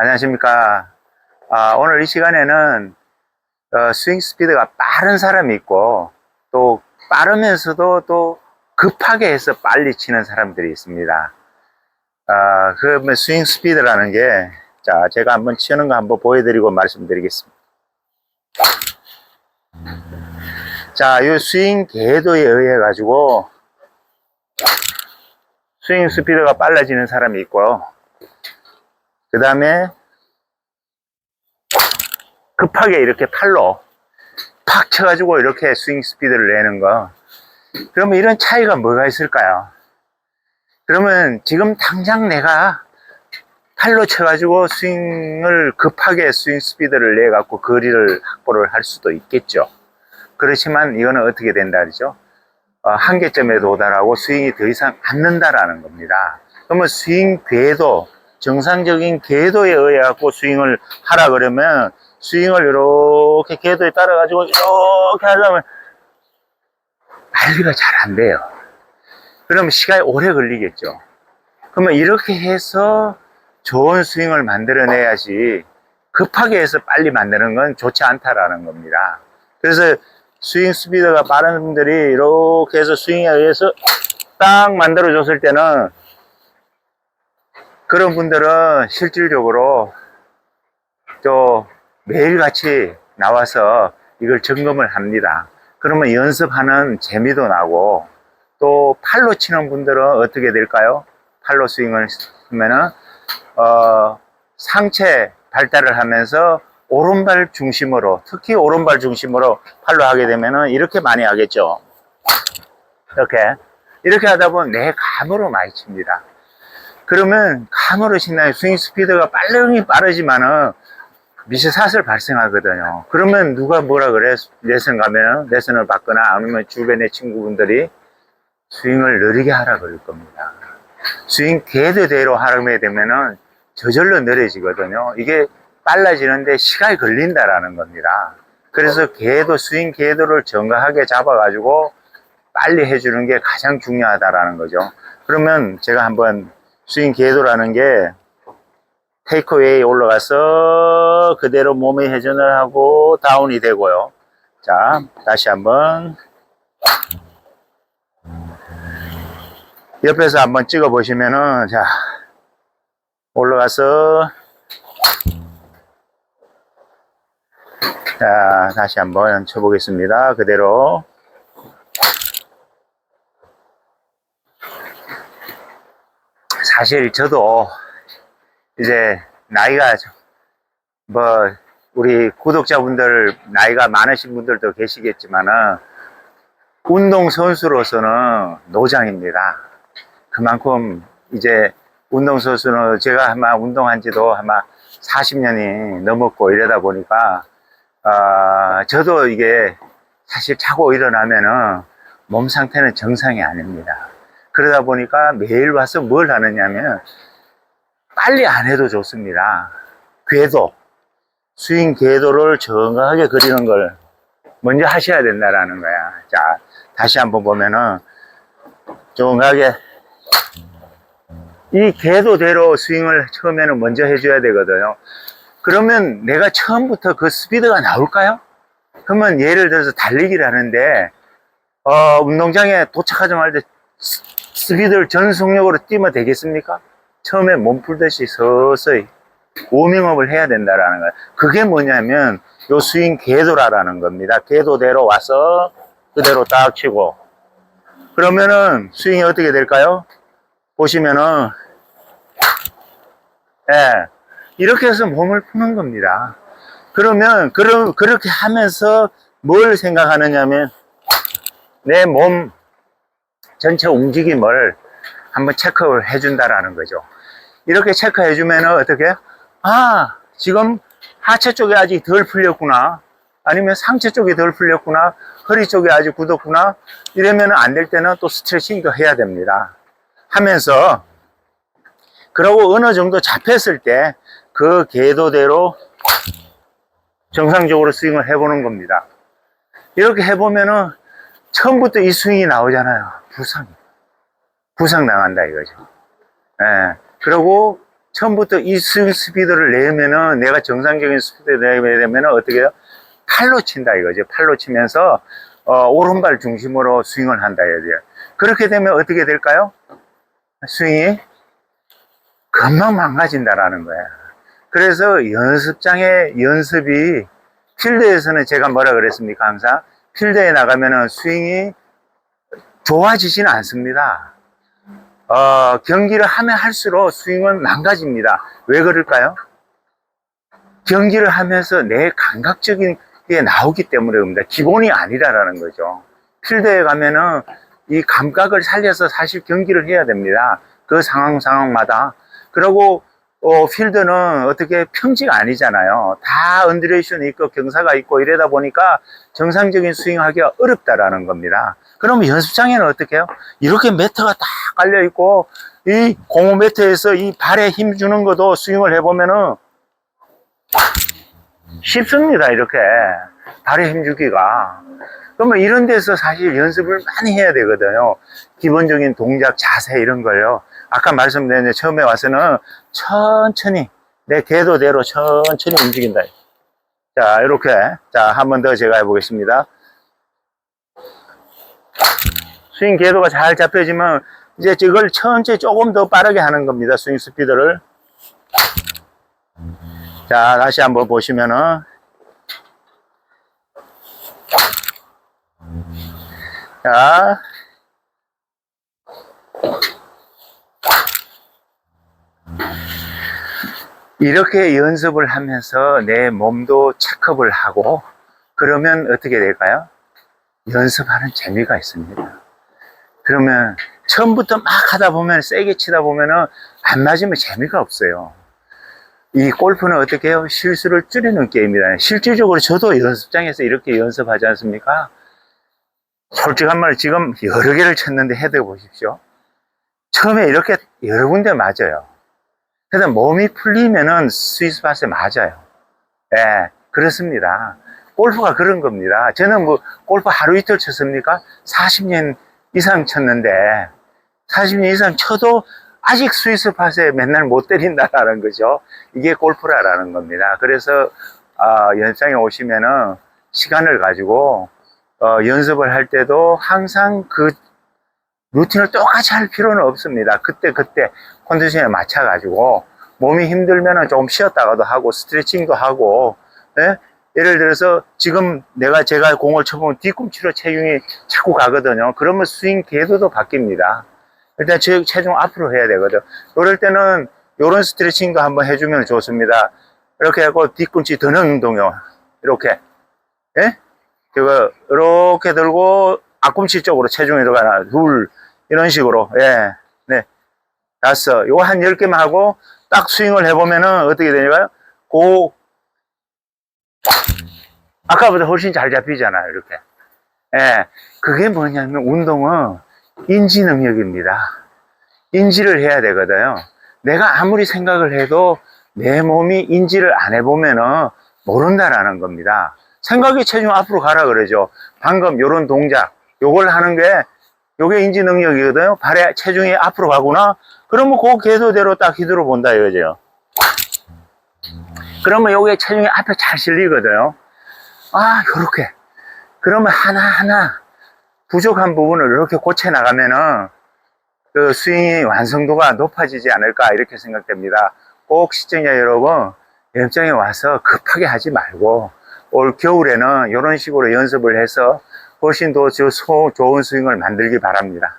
안녕하십니까. 오늘 이 시간에는 스윙 스피드가 빠른 사람이 있고 또 빠르면서도 또 급하게 해서 빨리 치는 사람들이 있습니다. 그 스윙 스피드라는 게, 자, 제가 한번 치는 거 한번 보여드리고 말씀드리겠습니다. 자, 이 스윙 궤도에 의해 가지고 스윙 스피드가 빨라지는 사람이 있고요. 그 다음에 급하게 이렇게 팔로 팍 쳐가지고 이렇게 스윙 스피드를 내는 거. 그러면 이런 차이가 뭐가 있을까요? 그러면 지금 당장 내가 팔로 쳐가지고 스윙을 급하게 스윙 스피드를 내갖고 거리를 확보를 할 수도 있겠죠. 그렇지만 이거는 어떻게 된다 그러죠? 한계점에 도달하고 스윙이 더 이상 안 는다라는 겁니다. 그러면 스윙 궤도, 정상적인 궤도에 의해 갖고 스윙을 하라 그러면 스윙을 이렇게 궤도에 따라 가지고 이렇게 하려면 관리가 잘 안 돼요. 그러면 시간이 오래 걸리겠죠. 그러면 이렇게 해서 좋은 스윙을 만들어내야지 급하게 해서 빨리 만드는 건 좋지 않다라는 겁니다. 그래서 스윙 스피드가 빠른 분들이 이렇게 해서 스윙에 의해서 딱 만들어 줬을 때는 그런 분들은 실질적으로 또 매일같이 나와서 이걸 점검을 합니다. 그러면 연습하는 재미도 나고, 또 팔로 치는 분들은 어떻게 될까요? 팔로 스윙을 하면은 상체 발달을 하면서 오른발 중심으로, 특히 오른발 중심으로 팔로 하게 되면은 이렇게 많이 하겠죠. 이렇게 하다 보면 내 감으로 많이 칩니다. 그러면 감으로 친다면 스윙 스피드가 빠르지만은 미스샷을 발생하거든요. 그러면 누가 뭐라 그래? 레슨 가면, 레슨을 받거나 아니면 주변의 친구분들이 스윙을 느리게 하라 그럴 겁니다. 스윙 궤도대로 하게 되면은 저절로 느려지거든요. 이게 빨라지는데 시간이 걸린다라는 겁니다. 그래서 궤도, 스윙 궤도를 정확하게 잡아가지고 빨리 해주는 게 가장 중요하다라는 거죠. 그러면 제가 한번 스윙 궤도라는 게 테이크웨이 올라가서 그대로 몸에 회전을 하고 다운이 되고요. 자, 다시 한번 옆에서 한번 찍어 보시면은, 자, 올라가서, 자, 다시 한번 쳐보겠습니다. 그대로. 사실 저도 이제 나이가 우리 구독자분들 나이가 많으신 분들도 계시겠지만은 운동선수로서는 노장입니다. 그만큼 이제 운동선수는 제가 아마 운동한 지도 아마 40년이 넘었고 이러다 보니까 저도 이게 사실 자고 일어나면은 몸 상태는 정상이 아닙니다. 그러다 보니까 매일 와서 뭘 하느냐면 빨리 안 해도 좋습니다. 궤도, 스윙 궤도를 정확하게 그리는 걸 먼저 하셔야 된다라는 거야. 자, 다시 한번 보면은 정확하게 이 궤도대로 스윙을 처음에는 먼저 해줘야 되거든요. 그러면 내가 처음부터 그 스피드가 나올까요? 그러면 예를 들어서 달리기를 하는데 운동장에 도착하자마자 스피드를 전속력으로 뛰면 되겠습니까? 처음에 몸 풀듯이 서서히 워밍업을 해야 된다라는 거예요. 그게 뭐냐면 요 스윙 궤도라는 겁니다. 궤도대로 와서 그대로 딱 치고, 그러면은 스윙이 어떻게 될까요? 보시면은 이렇게 해서 몸을 푸는 겁니다. 그러면 그렇게 하면서 뭘 생각하느냐면 내 몸 전체 움직임을 한번 체크를 해준다라는 거죠. 이렇게 체크해 주면은 어떻게? 지금 하체 쪽이 아직 덜 풀렸구나. 아니면 상체 쪽이 덜 풀렸구나. 허리 쪽이 아직 굳었구나. 이러면 안 될 때는 또 스트레칭도 해야 됩니다. 하면서, 그러고 어느 정도 잡혔을 때 그 궤도대로 정상적으로 스윙을 해보는 겁니다. 이렇게 해보면은 처음부터 이 스윙이 나오잖아요. 부상 당한다 이거죠. 그리고 처음부터 이 스윙 스피드를 내면은, 내가 정상적인 스피드를 내야 되면은 어떻게 해요? 팔로 친다 이거죠. 팔로 치면서 오른발 중심으로 스윙을 한다 이거죠. 그렇게 되면 어떻게 될까요? 스윙이 금방 망가진다라는 거예요. 그래서 연습장의 연습이, 필드에서는 제가 뭐라 그랬습니까? 항상 필드에 나가면은 스윙이 좋아지지는 않습니다. 경기를 하면 할수록 스윙은 망가집니다. 왜 그럴까요? 경기를 하면서 내 감각적인 게 나오기 때문에 그럽니다. 기본이 아니라라는 거죠. 필드에 가면은 이 감각을 살려서 사실 경기를 해야 됩니다. 그 상황마다. 그리고 필드는 어떻게 평지가 아니잖아요. 다 언듈레이션이 있고 경사가 있고 이러다 보니까 정상적인 스윙하기가 어렵다라는 겁니다. 그러면 연습장에는 어떻게 해요? 이렇게 매트가 딱 깔려 있고, 이 공호 매트에서 이 발에 힘 주는 것도 스윙을 해보면은 쉽습니다. 이렇게 발에 힘 주기가. 그러면 이런 데서 사실 연습을 많이 해야 되거든요. 기본적인 동작, 자세 이런 거요. 아까 말씀드렸는데 처음에 와서는 천천히 내 궤도대로 천천히 움직인다. 자, 이렇게. 자, 한 번 더 제가 해보겠습니다. 스윙 궤도가 잘 잡혀지면 이제 이걸 천천히 조금 더 빠르게 하는 겁니다. 스윙 스피드를. 자, 다시 한번 보시면은, 자, 이렇게 연습을 하면서 내 몸도 체크업을 하고, 그러면 어떻게 될까요? 연습하는 재미가 있습니다. 그러면 처음부터 막 하다 보면, 세게 치다 보면은 안 맞으면 재미가 없어요. 이 골프는 어떻게 해요? 실수를 줄이는 게임이다. 실질적으로 저도 연습장에서 이렇게 연습하지 않습니까? 솔직한 말, 지금 여러 개를 쳤는데 헤드 보십시오. 처음에 이렇게 여러 군데 맞아요. 그래서 몸이 풀리면은 스위스팟에 맞아요. 예, 그렇습니다. 골프가 그런 겁니다. 저는 뭐 골프 하루 이틀 쳤습니까? 40년 이상 쳤는데 40년 이상 쳐도 아직 스위스팟에 맨날 못 때린다라는 거죠. 이게 골프라는 겁니다. 그래서 연습장에 오시면은 시간을 가지고 연습을 할 때도 항상 그 루틴을 똑같이 할 필요는 없습니다. 그때 컨디션에 맞춰 가지고 몸이 힘들면은 조금 쉬었다가도 하고 스트레칭도 하고, 예? 예를 들어서 지금 제가 공을 쳐보면 뒤꿈치로 체중이 자꾸 가거든요. 그러면 스윙 궤도도 바뀝니다. 일단 체중 앞으로 해야 되거든. 그럴 때는 이런 스트레칭도 한번 해주면 좋습니다. 이렇게 하고 뒤꿈치 드는 운동이요. 이렇게, 예? 이렇게 들고 앞꿈치 쪽으로 체중이 들어가나, 둘, 이런 식으로, 예, 네, 다섯, 요거 한 10개만 하고 딱 스윙을 해보면은 어떻게 되냐고요? 아까보다 훨씬 잘 잡히잖아요, 이렇게. 예, 그게 뭐냐면 운동은 인지 능력입니다. 인지를 해야 되거든요. 내가 아무리 생각을 해도 내 몸이 인지를 안 해보면은 모른다라는 겁니다. 생각이 체중 앞으로 가라 그러죠. 방금 요런 동작, 요걸 하는 게 요게 인지 능력이거든요. 발에 체중이 앞으로 가구나. 그러면 그 궤도대로 딱 휘두르 본다 이거죠. 그러면 요게 체중이 앞에 잘 실리거든요. 요렇게. 그러면 하나하나 부족한 부분을 이렇게 고쳐 나가면은 그 스윙의 완성도가 높아지지 않을까 이렇게 생각됩니다. 꼭 시청자 여러분, 연습장에 와서 급하게 하지 말고 올 겨울에는 이런 식으로 연습을 해서 훨씬 더 좋은 스윙을 만들기 바랍니다.